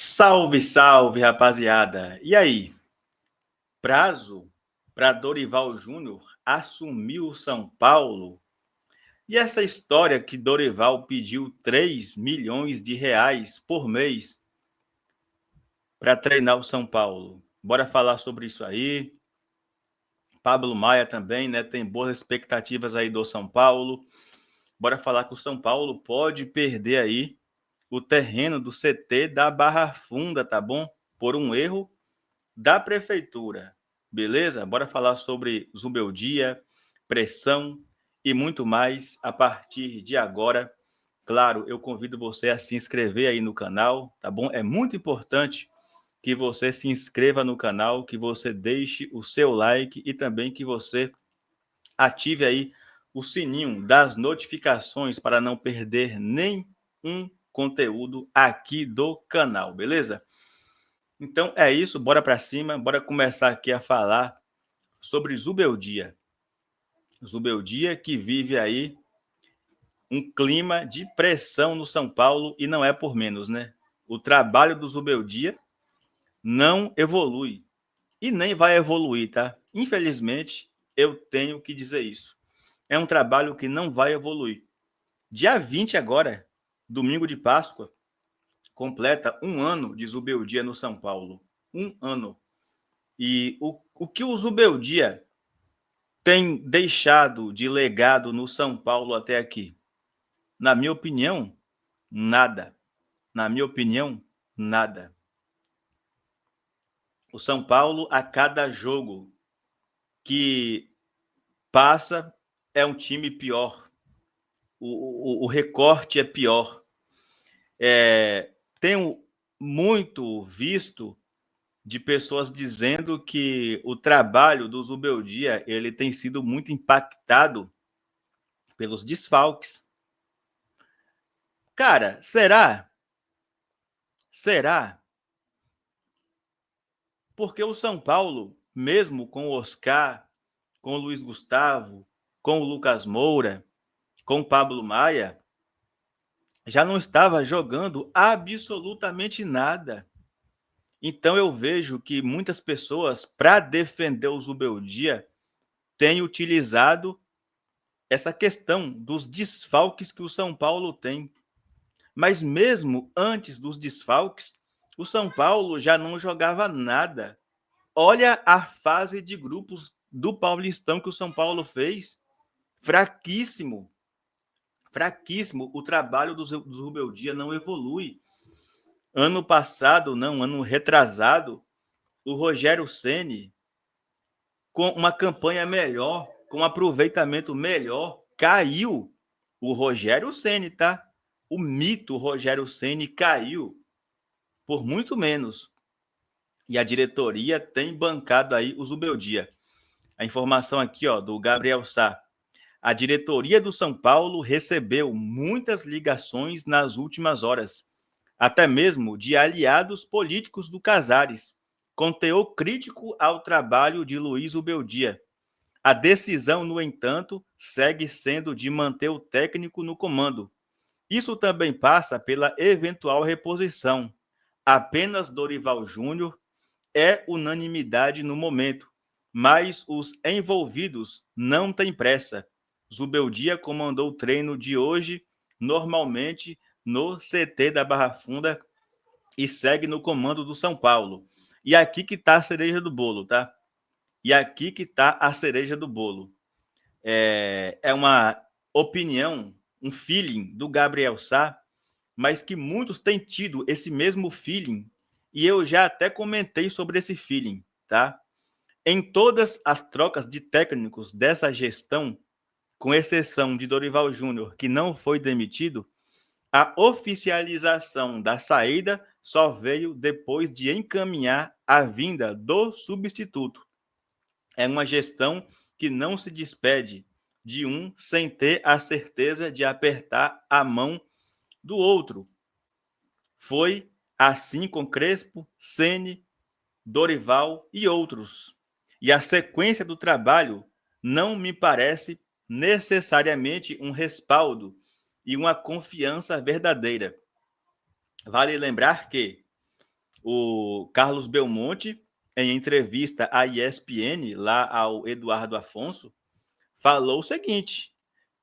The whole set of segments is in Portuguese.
Salve, salve, rapaziada! E aí? Prazo para Dorival Júnior assumir o São Paulo? E essa história que Dorival pediu 3 milhões de reais por mês para treinar o São Paulo? Bora falar sobre isso aí. Pablo Maia também, né? Tem boas expectativas aí do São Paulo. Bora falar que o São Paulo pode perder aí o terreno do CT da Barra Funda, tá bom? Por um erro da prefeitura. Beleza? Bora falar sobre Zubeldia, pressão e muito mais a partir de agora. Claro, eu convido você a se inscrever aí no canal, tá bom? É muito importante que você se inscreva no canal, que você deixe o seu like e também que você ative aí o sininho das notificações para não perder nenhum conteúdo aqui do canal, beleza? Então é isso, bora para cima, bora começar aqui a falar sobre Zubeldia. Zubeldia que vive aí um clima de pressão no São Paulo e não é por menos, né? O trabalho do Zubeldia não evolui e nem vai evoluir, tá? Infelizmente, eu tenho que dizer isso. É um trabalho que não vai evoluir. Dia 20 agora, domingo de Páscoa, completa um ano de Zubeldia no São Paulo. Um ano. E o que o Zubeldia tem deixado de legado no São Paulo até aqui? Na minha opinião, nada. Na minha opinião, nada. O São Paulo, a cada jogo que passa, é um time pior. O recorte é pior. Tenho muito visto de pessoas dizendo que o trabalho do Zubeldia ele tem sido muito impactado pelos desfalques. Cara, será? Será? Porque o São Paulo, mesmo com o Oscar, com o Luiz Gustavo, com o Lucas Moura, com o Pablo Maia, já não estava jogando absolutamente nada. Então eu vejo que muitas pessoas, para defender o Zubeldia, têm utilizado essa questão dos desfalques que o São Paulo tem. Mas mesmo antes dos desfalques, o São Paulo já não jogava nada. Olha a fase de grupos do Paulistão que o São Paulo fez. Fraquíssimo. Fraquíssimo. O trabalho do Zubeldia não evolui. Ano passado, não, ano retrasado, o Rogério Ceni, com uma campanha melhor, com um aproveitamento melhor, caiu. O Rogério Ceni, tá? O mito Rogério Ceni caiu por muito menos. E a diretoria tem bancado aí o Zubeldia. A informação aqui, ó, do Gabriel Sá. A diretoria do São Paulo recebeu muitas ligações nas últimas horas, até mesmo de aliados políticos do Casares, com teor crítico ao trabalho de Luiz Zubeldia. A decisão, no entanto, segue sendo de manter o técnico no comando. Isso também passa pela eventual reposição. Apenas Dorival Júnior é unanimidade no momento, mas os envolvidos não têm pressa. Zubeldia comandou o treino de hoje, normalmente no CT da Barra Funda, e segue no comando do São Paulo. E aqui que está a cereja do bolo, tá? E aqui que está a cereja do bolo. É uma opinião, um feeling do Gabriel Sá, mas que muitos têm tido esse mesmo feeling, e eu já até comentei sobre esse feeling, tá? Em todas as trocas de técnicos dessa gestão, com exceção de Dorival Júnior, que não foi demitido, a oficialização da saída só veio depois de encaminhar a vinda do substituto. É uma gestão que não se despede de um sem ter a certeza de apertar a mão do outro. Foi assim com Crespo, Ceni, Dorival e outros. E a sequência do trabalho não me parece necessariamente um respaldo e uma confiança verdadeira. Vale lembrar que O Carlos Belmonte, em entrevista à ESPN, lá ao Eduardo Afonso, falou o seguinte,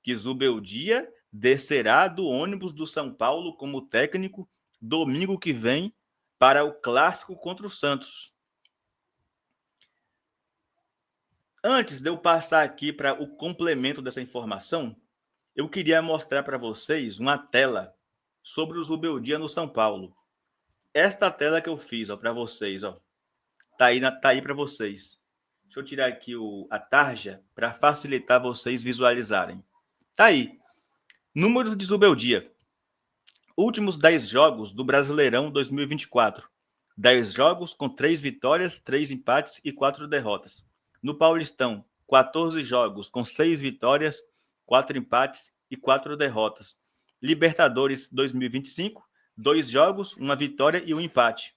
que Zubeldia descerá do ônibus do São Paulo como técnico domingo que vem para o clássico contra o Santos. Antes de eu passar aqui para o complemento dessa informação, eu queria mostrar para vocês uma tela sobre o Zubeldia no São Paulo. Esta tela que eu fiz para vocês, ó, tá aí para vocês. Deixa eu tirar aqui a tarja para facilitar vocês visualizarem. Tá aí. Número de Zubeldia. Últimos 10 jogos do Brasileirão 2024. 10 jogos com 3 vitórias, 3 empates e 4 derrotas. No Paulistão, 14 jogos com 6 vitórias, 4 empates e 4 derrotas. Libertadores 2025, 2 jogos, 1 vitória e 1 empate.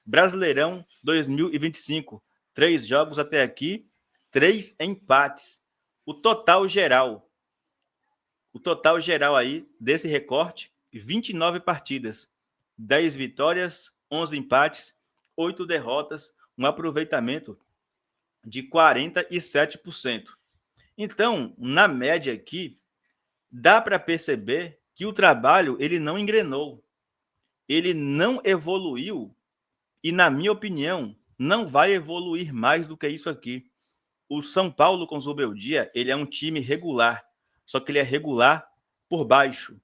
Brasileirão 2025, 3 jogos até aqui, 3 empates. O total geral aí desse recorte, 29 partidas, 10 vitórias, 11 empates, 8 derrotas, um aproveitamento de 47%. Então, na média aqui, dá para perceber que o trabalho ele não engrenou, ele não evoluiu e, na minha opinião, não vai evoluir mais do que isso aqui. O São Paulo com Zubeldia, ele é um time regular, só que ele é regular por baixo.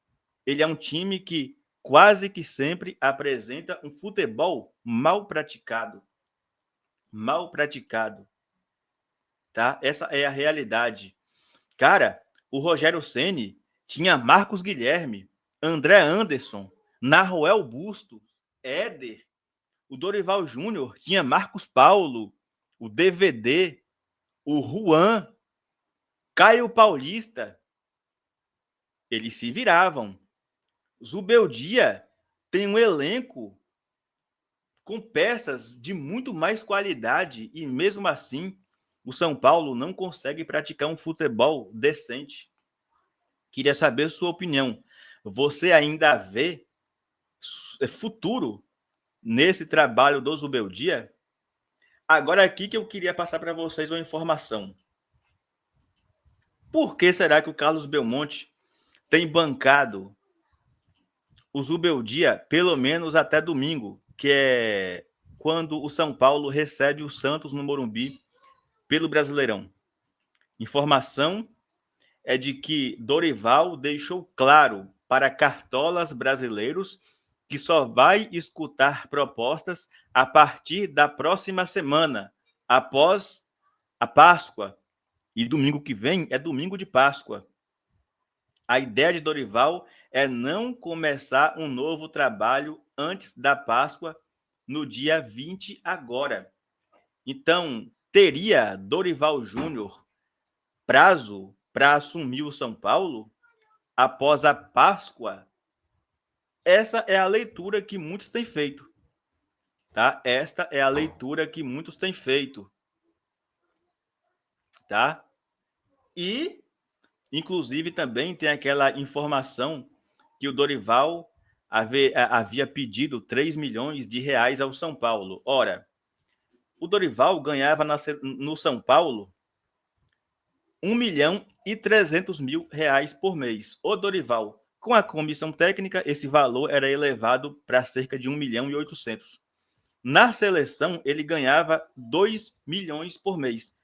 Ele é um time que quase que sempre apresenta um futebol mal praticado. Mal praticado, tá? Essa é a realidade. Cara, o Rogério Ceni tinha Marcos Guilherme, André Anderson, Naruel Bustos, Éder. O Dorival Júnior tinha Marcos Paulo, o DVD, o Juan, Caio Paulista. Eles se viravam. Zubeldia tem um elenco com peças de muito mais qualidade e, mesmo assim, o São Paulo não consegue praticar um futebol decente. Queria saber sua opinião. Você ainda vê futuro nesse trabalho do Zubeldia? Agora aqui que eu queria passar para vocês uma informação. Por que será que o Carlos Belmonte tem bancado o Zubeldia pelo menos até domingo, que é quando o São Paulo recebe o Santos no Morumbi pelo Brasileirão? Informação é de que Dorival deixou claro para cartolas brasileiros que só vai escutar propostas a partir da próxima semana, após a Páscoa. E domingo que vem é domingo de Páscoa. A ideia de Dorival é não começar um novo trabalho antes da Páscoa, no dia 20 agora. Então, teria Dorival Júnior prazo para assumir o São Paulo após a Páscoa? Essa é a leitura que muitos têm feito, tá? Esta é a leitura que muitos têm feito, tá? E, inclusive, também tem aquela informação que o Dorival havia pedido 3 milhões de reais ao São Paulo. Ora, o Dorival ganhava no São Paulo 1 milhão e 300 mil reais por mês. O Dorival, com a comissão técnica, esse valor era elevado para cerca de 1 milhão e 800. Na seleção, ele ganhava 2 milhões por mês.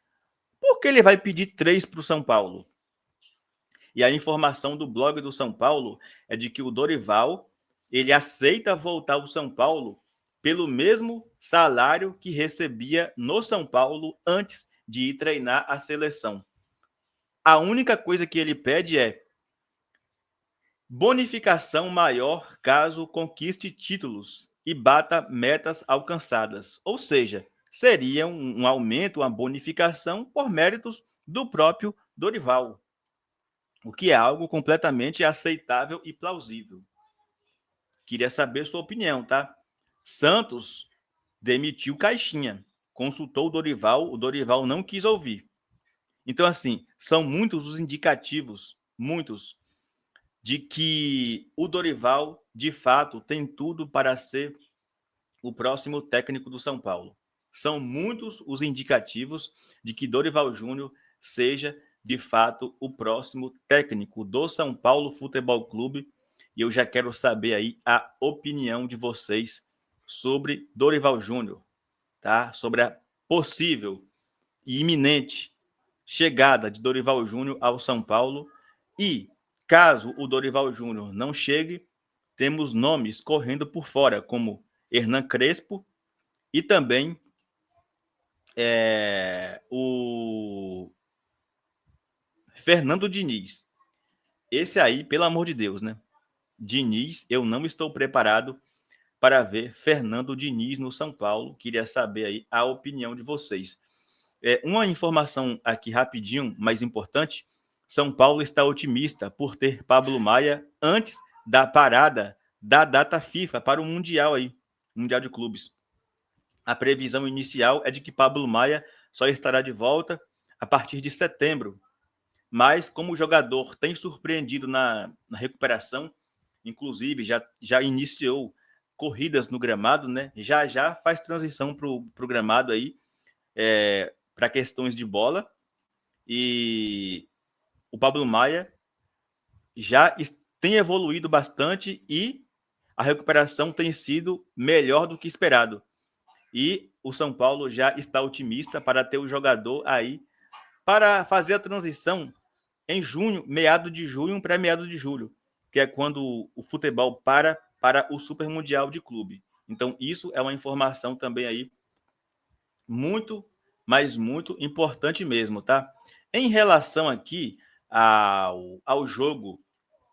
Por que ele vai pedir 3 para o São Paulo? E a informação do blog do São Paulo é de que o Dorival ele aceita voltar ao São Paulo pelo mesmo salário que recebia no São Paulo antes de ir treinar a seleção. A única coisa que ele pede é bonificação maior caso conquiste títulos e bata metas alcançadas. Ou seja, seria um aumento, uma bonificação por méritos do próprio Dorival, o que é algo completamente aceitável e plausível. Queria saber sua opinião, tá? Santos demitiu Caixinha, consultou o Dorival não quis ouvir. Então, assim, são muitos os indicativos, muitos, de que o Dorival, de fato, tem tudo para ser o próximo técnico do São Paulo. São muitos os indicativos de que Dorival Júnior seja, de fato, o próximo técnico do São Paulo Futebol Clube. E eu já quero saber aí a opinião de vocês sobre Dorival Júnior, tá? Sobre a possível e iminente chegada de Dorival Júnior ao São Paulo. E, caso o Dorival Júnior não chegue, temos nomes correndo por fora, como Hernan Crespo e também o Fernando Diniz. Esse aí, pelo amor de Deus, né? Diniz, eu não estou preparado para ver Fernando Diniz no São Paulo. Queria saber aí a opinião de vocês. Uma informação aqui rapidinho, mais importante. São Paulo está otimista por ter Pablo Maia antes da parada da data FIFA para o Mundial aí, Mundial de Clubes. A previsão inicial é de que Pablo Maia só estará de volta a partir de setembro. Mas, como o jogador tem surpreendido na recuperação, inclusive já iniciou corridas no gramado, né? Já faz transição para o gramado aí, para questões de bola. E o Pablo Maia já tem evoluído bastante e a recuperação tem sido melhor do que esperado. E o São Paulo já está otimista para ter o jogador aí para fazer a transição em junho, meado de junho para meado de julho, que é quando o futebol para o Super Mundial de Clube. Então, isso é uma informação também aí muito, mas muito importante mesmo, tá? Em relação aqui ao jogo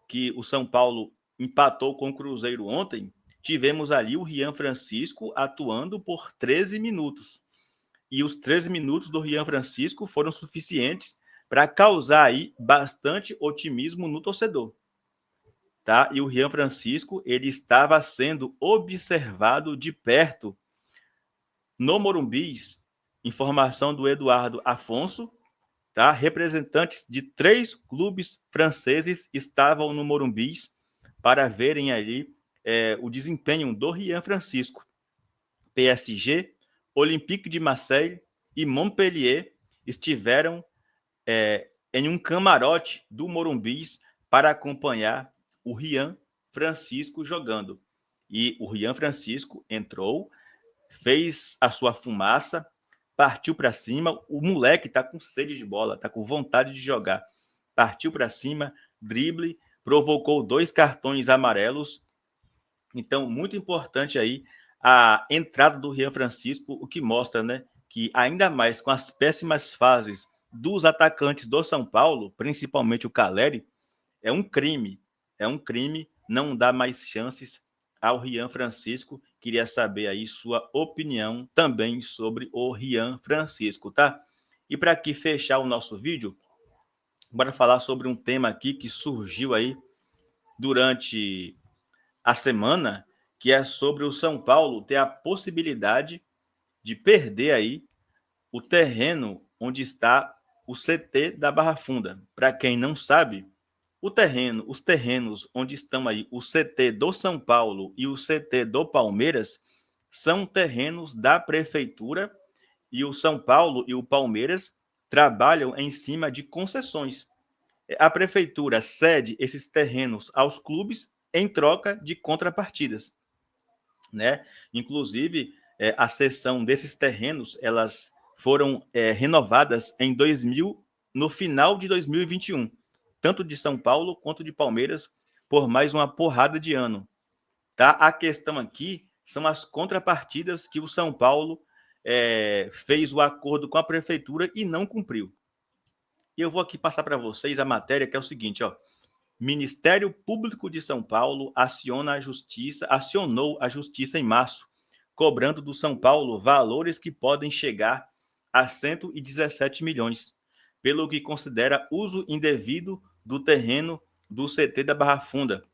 que o São Paulo empatou com o Cruzeiro ontem, tivemos ali o Rian Francisco atuando por 13 minutos. E os 13 minutos do Rian Francisco foram suficientes para causar aí bastante otimismo no torcedor. Tá? E o Rian Francisco, ele estava sendo observado de perto no Morumbis, informação do Eduardo Afonso, tá? Representantes de 3 clubes franceses estavam no Morumbis para verem ali o desempenho do Rian Francisco. PSG, Olympique de Marseille e Montpellier estiveram em um camarote do Morumbis para acompanhar o Rian Francisco jogando. E o Rian Francisco entrou, fez a sua fumaça, partiu para cima. O moleque está com sede de bola, está com vontade de jogar. Partiu para cima, drible, provocou 2 cartões amarelos. Então, muito importante aí a entrada do Rian Francisco, o que mostra, né, que ainda mais com as péssimas fases dos atacantes do São Paulo, principalmente o Caleri, é um crime não dar mais chances ao Rian Francisco. Queria saber aí sua opinião também sobre o Rian Francisco, tá? E para aqui fechar o nosso vídeo, bora falar sobre um tema aqui que surgiu aí durante a semana, que é sobre o São Paulo ter a possibilidade de perder aí o terreno onde está o CT da Barra Funda. Para quem não sabe, os terrenos onde estão aí o CT do São Paulo e o CT do Palmeiras são terrenos da prefeitura, e o São Paulo e o Palmeiras trabalham em cima de concessões. A prefeitura cede esses terrenos aos clubes em troca de contrapartidas, né? Inclusive, a cessão desses terrenos, elas foram renovadas no final de 2021, tanto de São Paulo quanto de Palmeiras, por mais uma porrada de ano. Tá? A questão aqui são as contrapartidas que o São Paulo fez o acordo com a prefeitura e não cumpriu. E eu vou aqui passar para vocês a matéria, que é o seguinte, ó. Ministério Público de São Paulo acionou a justiça em março, cobrando do São Paulo valores que podem chegar a 117 milhões, pelo que considera uso indevido do terreno do CT da Barra Funda.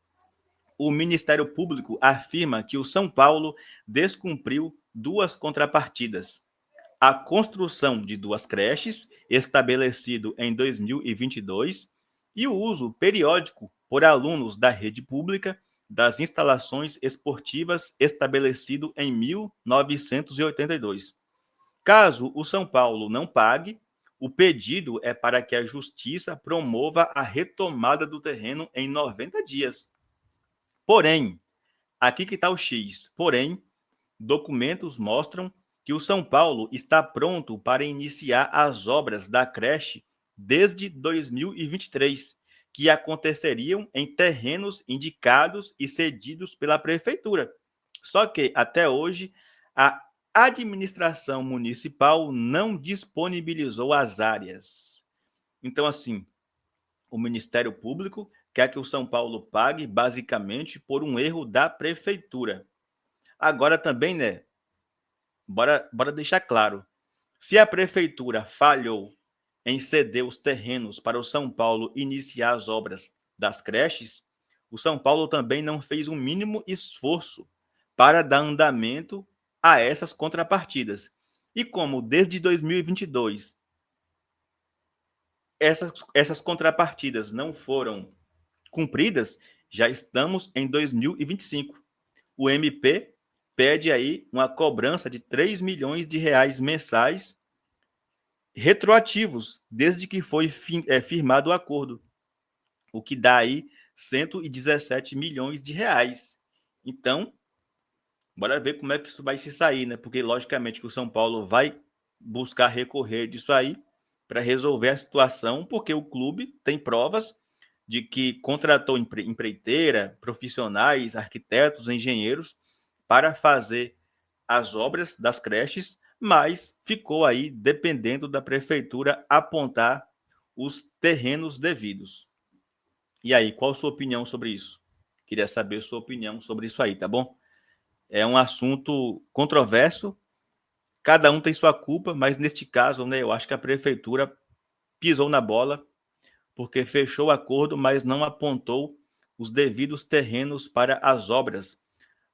O Ministério Público afirma que o São Paulo descumpriu 2 contrapartidas: a construção de 2 creches, estabelecido em 2022, e o uso periódico por alunos da rede pública das instalações esportivas estabelecido em 1982. Caso o São Paulo não pague, o pedido é para que a justiça promova a retomada do terreno em 90 dias. Porém, aqui que está o X. Porém, documentos mostram que o São Paulo está pronto para iniciar as obras da creche desde 2023, que aconteceriam em terrenos indicados e cedidos pela prefeitura. Só que, até hoje, a administração municipal não disponibilizou as áreas. Então, assim, o Ministério Público quer que o São Paulo pague basicamente por um erro da prefeitura. Agora também, né? Bora deixar claro. Se a prefeitura falhou em ceder os terrenos para o São Paulo iniciar as obras das creches, o São Paulo também não fez o mínimo esforço para dar andamento a essas contrapartidas. E como desde 2022 essas contrapartidas não foram cumpridas, já estamos em 2025. O MP pede aí uma cobrança de 3 milhões de reais mensais retroativos, desde que foi firmado o acordo, o que dá aí 117 milhões de reais. Então, bora ver como é que isso vai se sair, né? Porque, logicamente, que o São Paulo vai buscar recorrer disso aí para resolver a situação, porque o clube tem provas de que contratou empreiteira, profissionais, arquitetos, engenheiros para fazer as obras das creches, mas ficou aí dependendo da prefeitura apontar os terrenos devidos. E aí, qual a sua opinião sobre isso? Queria saber a sua opinião sobre isso aí, tá bom? É um assunto controverso, cada um tem sua culpa, mas neste caso, né, eu acho que a prefeitura pisou na bola, porque fechou o acordo, mas não apontou os devidos terrenos para as obras,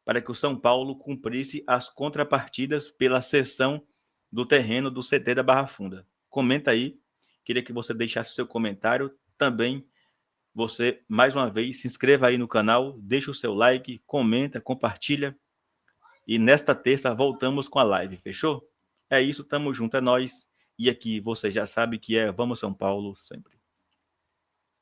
para que o São Paulo cumprisse as contrapartidas pela cessão do terreno do CT da Barra Funda. Comenta aí, queria que você deixasse seu comentário. Também você, mais uma vez, se inscreva aí no canal, deixa o seu like, comenta, compartilha. E nesta terça voltamos com a live, fechou? É isso, tamo junto, é nóis. E aqui você já sabe que é Vamos São Paulo sempre.